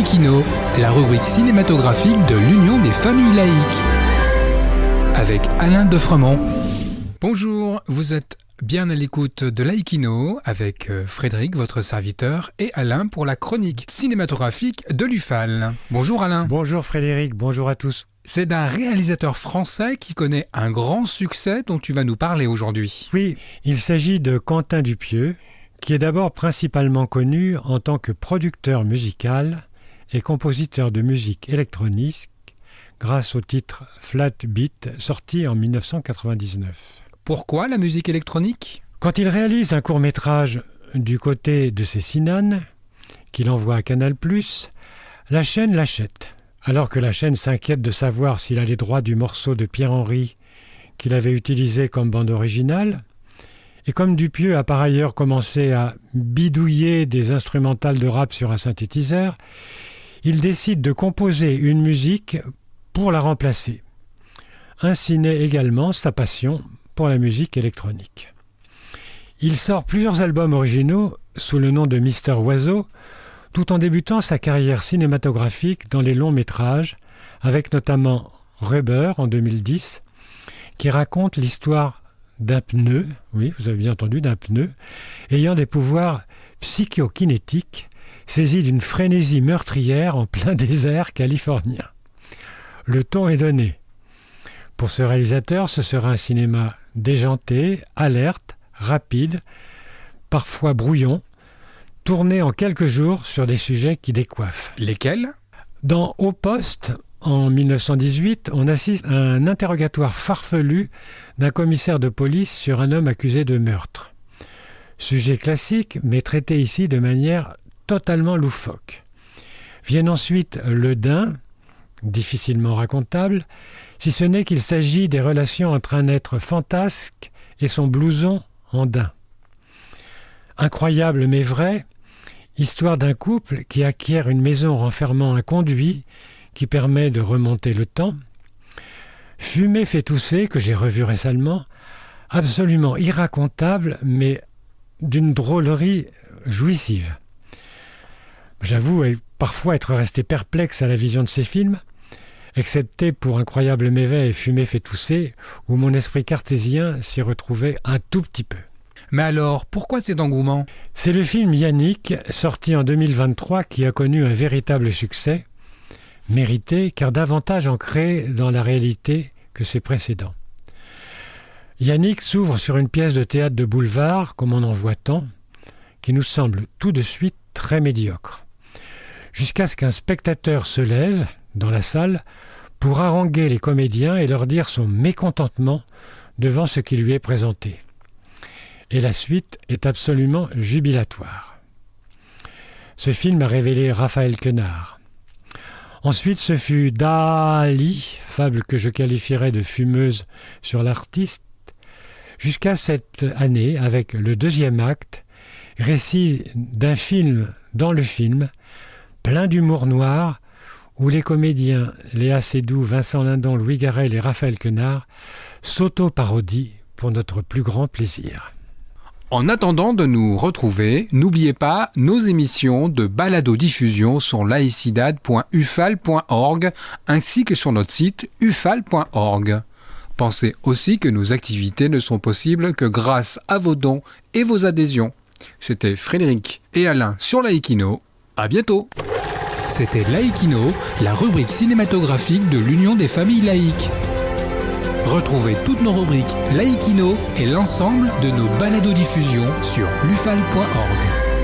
Laïkino, la rubrique cinématographique de l'Union des familles laïques. Avec Alain Defremont. Bonjour, vous êtes bien à l'écoute de Laïkino avec Frédéric, votre serviteur, et Alain pour la chronique cinématographique de l'UFAL. Bonjour Alain. Bonjour Frédéric, bonjour à tous. C'est d'un réalisateur français qui connaît un grand succès dont tu vas nous parler aujourd'hui. Oui, il s'agit de Quentin Dupieux, qui est d'abord principalement connu en tant que producteur musical et compositeur de musique électronique grâce au titre Flat Beat sorti en 1999. Pourquoi la musique électronique ? Quand il réalise un court-métrage du côté de ses Sinan, qu'il envoie à Canal+, la chaîne l'achète. Alors que la chaîne s'inquiète de savoir s'il a les droits du morceau de Pierre Henry qu'il avait utilisé comme bande originale, et comme Dupieux a par ailleurs commencé à bidouiller des instrumentales de rap sur un synthétiseur, il décide de composer une musique pour la remplacer. Ainsi naît également sa passion pour la musique électronique. Il sort plusieurs albums originaux sous le nom de Mister Oiseau, tout en débutant sa carrière cinématographique dans les longs métrages, avec notamment Rubber en 2010, qui raconte l'histoire d'un pneu, oui, vous avez bien entendu, d'un pneu, ayant des pouvoirs psychokinétiques, saisi d'une frénésie meurtrière en plein désert californien. Le ton est donné. Pour ce réalisateur, ce sera un cinéma déjanté, alerte, rapide, parfois brouillon, tourné en quelques jours sur des sujets qui décoiffent. Lesquels ? Dans Au Poste, en 1918, on assiste à un interrogatoire farfelu d'un commissaire de police sur un homme accusé de meurtre. Sujet classique, mais traité ici de manière totalement loufoque. Viennent ensuite Le Daim, difficilement racontable, si ce n'est qu'il s'agit des relations entre un être fantasque et son blouson en daim. Incroyable mais vrai, histoire d'un couple qui acquiert une maison renfermant un conduit qui permet de remonter le temps. Fumer fait tousser, que j'ai revu récemment, absolument irracontable, mais d'une drôlerie jouissive. J'avoue parfois être resté perplexe à la vision de ces films, excepté pour Incroyable mais vrai et Fumer fait tousser, où mon esprit cartésien s'y retrouvait un tout petit peu. Mais alors, pourquoi cet engouement ? C'est le film Yannick, sorti en 2023, qui a connu un véritable succès, mérité car davantage ancré dans la réalité que ses précédents. Yannick s'ouvre sur une pièce de théâtre de boulevard, comme on en voit tant, qui nous semble tout de suite très médiocre. Jusqu'à ce qu'un spectateur se lève, dans la salle, pour haranguer les comédiens et leur dire son mécontentement devant ce qui lui est présenté. Et la suite est absolument jubilatoire. Ce film a révélé Raphaël Quenard. Ensuite, ce fut Dali, fable que je qualifierais de fumeuse sur l'artiste, jusqu'à cette année avec le deuxième acte, récit d'un film dans le film, plein d'humour noir, où les comédiens Léa Seydoux, Vincent Lindon, Louis Garrel et Raphaël Quenard s'auto-parodient pour notre plus grand plaisir. En attendant de nous retrouver, n'oubliez pas nos émissions de balado-diffusion sur laicidad.ufal.org ainsi que sur notre site ufal.org. Pensez aussi que nos activités ne sont possibles que grâce à vos dons et vos adhésions. C'était Frédéric et Alain sur Laïkino. À bientôt. C'était Laïkino, la rubrique cinématographique de l'Union des familles laïques. Retrouvez toutes nos rubriques Laïkino et l'ensemble de nos balados-diffusions sur lufal.org.